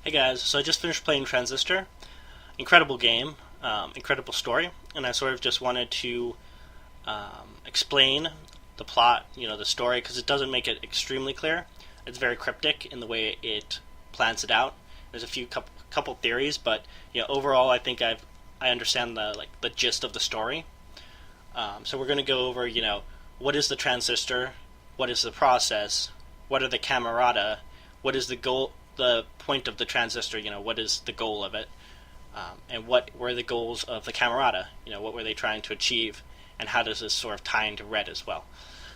Hey guys, so I just finished playing Transistor. Incredible game, incredible story, and I sort of just wanted to explain the plot, the story, because it doesn't make it extremely clear. It's very cryptic in the way it plans it out. There's a few couple theories, but overall, I think I understand the gist of the story. So we're going to go over, what is the transistor, what is the process, what are the camerata, what is the goal, the point of the transistor, what is the goal of it, and what were the goals of the camerata, what were they trying to achieve, and how does this sort of tie into red as well.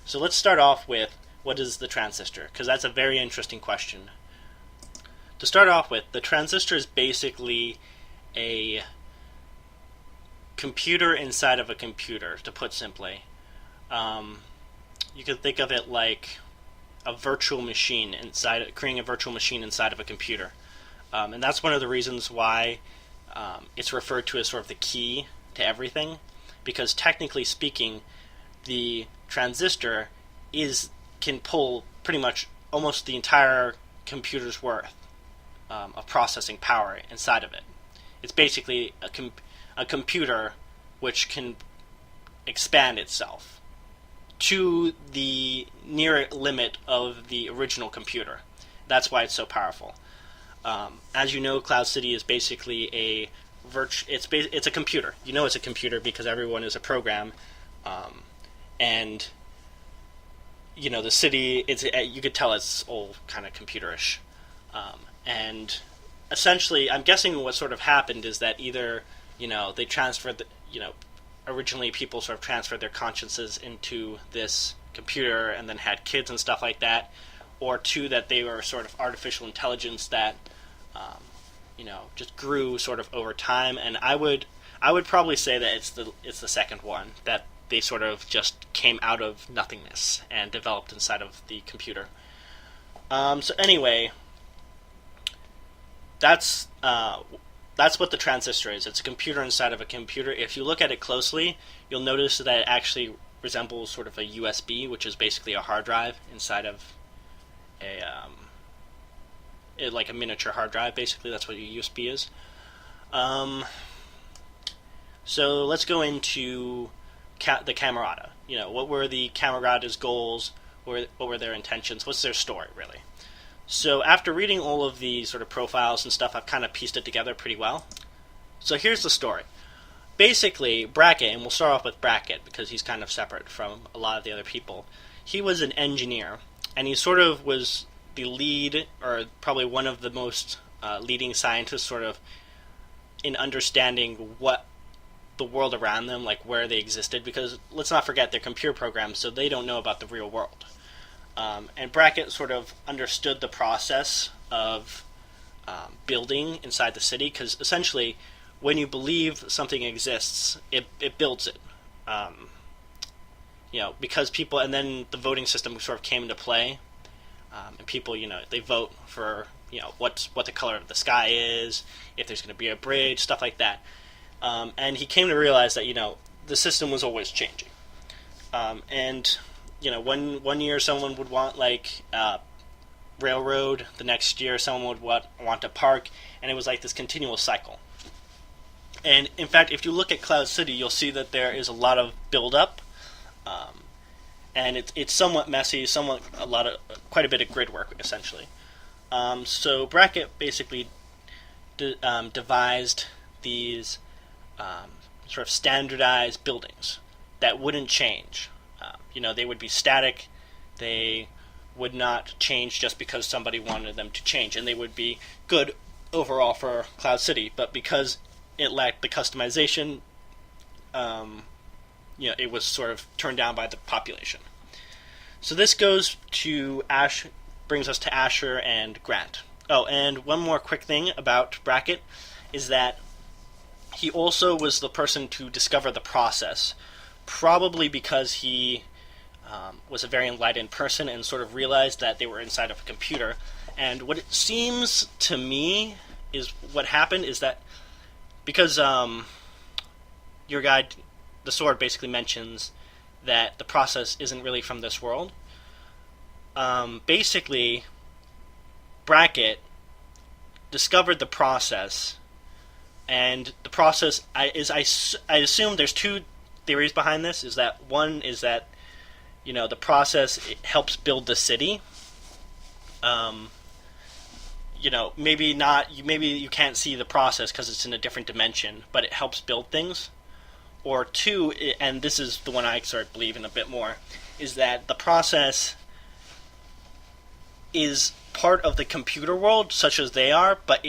So let's start off with what is the transistor, because that's a very interesting question. To start off with, the transistor is basically a computer inside of a computer, to put simply. You can think of it like a virtual machine creating a virtual machine inside of a computer. And that's one of the reasons why it's referred to as sort of the key to everything, because technically speaking, the transistor can pull pretty much almost the entire computer's worth of processing power inside of it. It's basically a computer which can expand itself to the near limit of the original computer. That's why it's so powerful. As you know, Cloud City is basically it's a computer. You know it's a computer because everyone is a program, and the city. You could tell it's all kind of computerish, and essentially, I'm guessing what sort of happened is that either they transferred originally people sort of transferred their consciences into this computer and then had kids and stuff like that, or two, that they were sort of artificial intelligence that just grew sort of over time. And I would probably say that it's the second one, that they sort of just came out of nothingness and developed inside of the computer. So anyway, that's what the transistor is. It's a computer inside of a computer. If you look at it closely, you'll notice that it actually resembles sort of a USB, which is basically a hard drive inside of like a miniature hard drive. Basically, that's what a USB is. So let's go into the Camarada. What were the Camarada's goals? What were their intentions? What's their story, really? So after reading all of the sort of profiles and stuff, I've kind of pieced it together pretty well. So here's the story. Basically, Brackett, and we'll start off with Brackett because he's kind of separate from a lot of the other people. He was an engineer, and he sort of was the lead, or probably one of the most leading scientists sort of in understanding what the world around them, like where they existed, because let's not forget they're computer programs, so they don't know about the real world. And Brackett sort of understood the process of building inside the city, because essentially, when you believe something exists, it builds it. Because people, and then the voting system sort of came into play, and people, they vote for, what the color of the sky is, if there's going to be a bridge, stuff like that. And he came to realize that, the system was always changing. And one year someone would want railroad, the next year someone would want a park, and it was like this continual cycle. And in fact, if you look at Cloud City, you'll see that there is a lot of build-up, and it's somewhat messy, quite a bit of grid work, essentially. So Brackett basically devised these sort of standardized buildings that wouldn't change. They would be static. They would not change just because somebody wanted them to change, and they would be good overall for Cloud City. But because it lacked the customization, it was sort of turned down by the population. So this brings us to Asher and Grant. Oh, and one more quick thing about Brackett is that he also was the person to discover the process, probably because he was a very enlightened person and sort of realized that they were inside of a computer. And what it seems to me is what happened is that because your guide, the sword, basically mentions that the process isn't really from this world, basically Brackett discovered the process, and the process I assume there's two theories behind this. Is that one is that the process it helps build the city. Um, maybe you can't see the process because it's in a different dimension, but it helps build things. Or two, and this is the one I sort of believe in a bit more, is that the process is part of the computer world, such as they are, but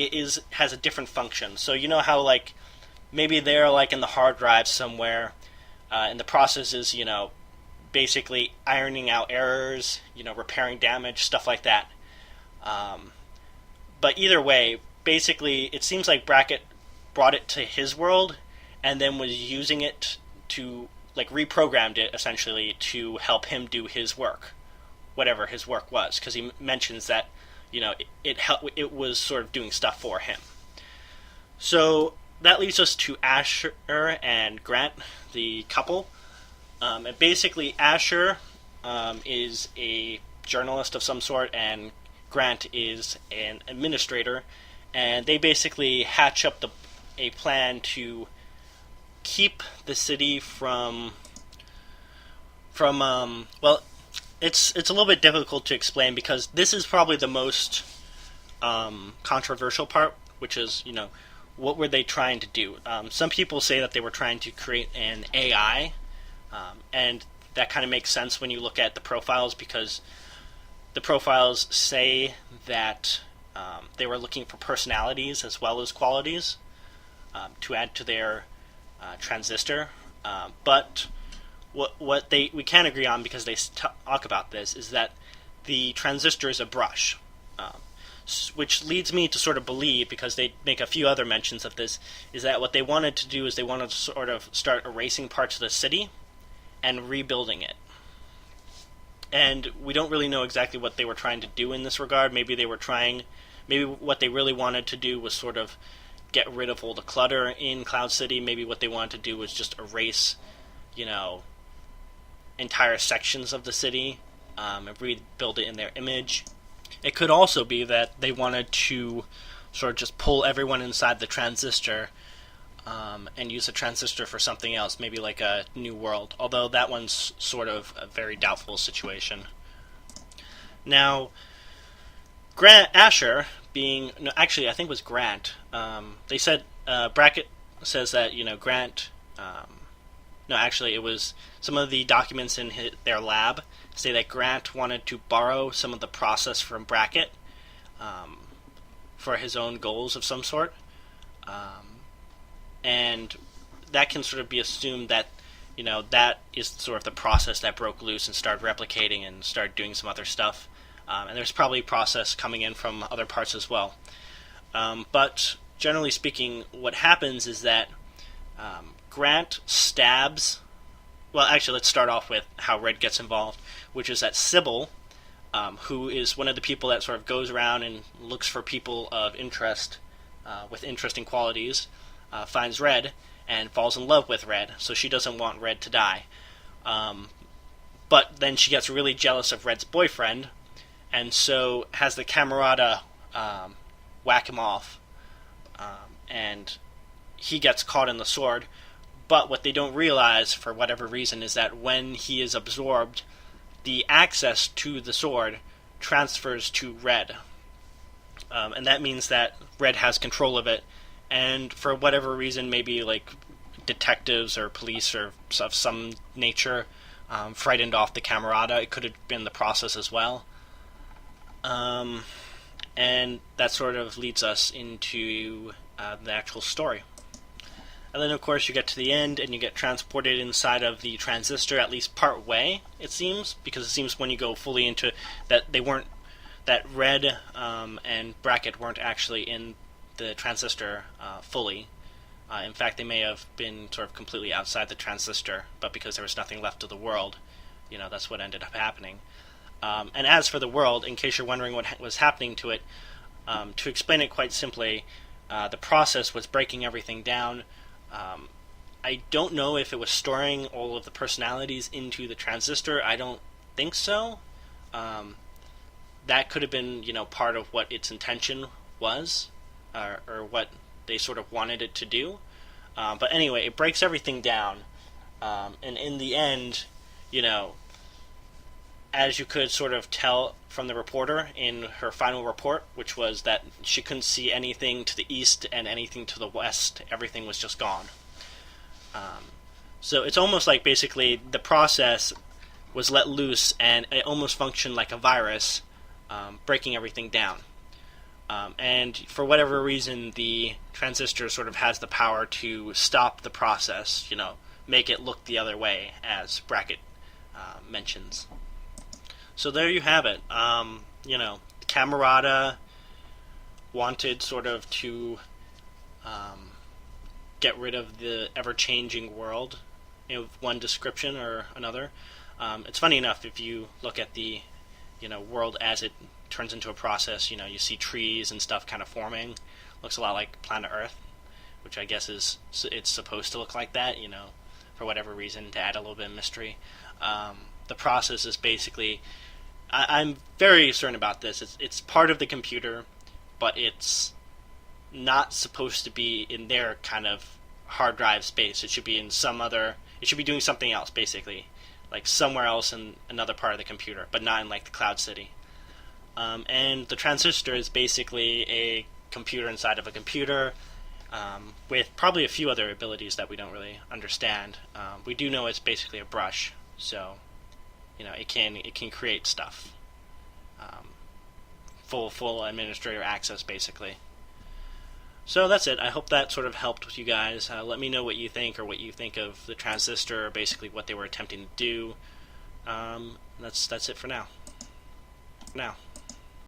has a different function. So you know how like maybe they're like in the hard drive somewhere, and the process is basically ironing out errors, repairing damage, stuff like that. But either way, basically, it seems like Brackett brought it to his world and then was using it to, like, reprogrammed it, essentially, to help him do his work, whatever his work was, because he mentions that, it was sort of doing stuff for him. So that leads us to Asher and Grant, the couple. And basically, Asher is a journalist of some sort, and Grant is an administrator, and they basically hatch up a plan to keep the city from well, it's a little bit difficult to explain because this is probably the most controversial part, which is what were they trying to do? Some people say that they were trying to create an AI, and that kind of makes sense when you look at the profiles because the profiles say that they were looking for personalities as well as qualities to add to their transistor. But what we can agree on, because they talk about this, is that the transistor is a brush, which leads me to sort of believe, because they make a few other mentions of this, is that what they wanted to do is they wanted to sort of start erasing parts of the city and rebuilding it. And we don't really know exactly what they were trying to do in this regard. Maybe what they really wanted to do was sort of get rid of all the clutter in Cloud City. Maybe what they wanted to do was just erase, entire sections of the city and rebuild it in their image. It could also be that they wanted to sort of just pull everyone inside the transistor and use the transistor for something else, maybe like a new world, although that one's sort of a very doubtful situation. Now, Asher being... No, actually, I think it was Grant. They said... Brackett says that, Grant... no, actually, it was... Some of the documents in their lab say that Grant wanted to borrow some of the process from Brackett for his own goals of some sort. And that can sort of be assumed that, that is sort of the process that broke loose and started replicating and started doing some other stuff. And there's probably process coming in from other parts as well. But generally speaking, what happens is that Grant stabs... Well, actually, let's start off with how Red gets involved, which is that Sybil, who is one of the people that sort of goes around and looks for people of interest, with interesting qualities, finds Red and falls in love with Red, so she doesn't want Red to die. But then she gets really jealous of Red's boyfriend, and so has the Camarada whack him off, and he gets caught in the sword. But what they don't realize, for whatever reason, is that when he is absorbed, the access to the sword transfers to Red. And that means that Red has control of it, and for whatever reason, maybe like detectives or police or of some nature frightened off the Camarada. It could have been the process as well. And that sort of leads us into the actual story. And then, of course, you get to the end, and you get transported inside of the transistor, at least part way, it seems, because it seems when you go fully into that, that Red and Brackett weren't actually in the transistor fully. In fact, they may have been sort of completely outside the transistor, but because there was nothing left of the world, that's what ended up happening. And as for the world, in case you're wondering what was happening to it, to explain it quite simply, the process was breaking everything down. I don't know if it was storing all of the personalities into the transistor. I don't think so. That could have been, part of what its intention was. or what they sort of wanted it to do. But anyway, it breaks everything down, and in the end, you know, as you could sort of tell from the reporter in her final report, which was that she couldn't see anything to the east and anything to the west, everything was just gone. So it's almost like basically the process was let loose and it almost functioned like a virus, breaking everything down. And for whatever reason, the transistor sort of has the power to stop the process, you know, make it look the other way, as Brackett mentions. So there you have it. You know, Camarada wanted sort of to get rid of the ever-changing world in one description or another. It's funny enough, if you look at the, you know, world as it turns into a process, you know, you see trees and stuff kind of forming. Looks a lot like planet Earth, which I guess it's supposed to look like that, you know, for whatever reason, to add a little bit of mystery. The process is basically, I'm very certain about this. It's part of the computer, but it's not supposed to be in their kind of hard drive space. It should be in some other. It should be doing something else, basically, like somewhere else in another part of the computer, but not in like the Cloud City. And the transistor is basically a computer inside of a computer, with probably a few other abilities that we don't really understand. We do know it's basically a brush, so you know it can create stuff. Full administrator access, basically. So that's it. I hope that sort of helped with you guys. Let me know what you think, or what you think of the transistor, or basically what they were attempting to do. That's it for now.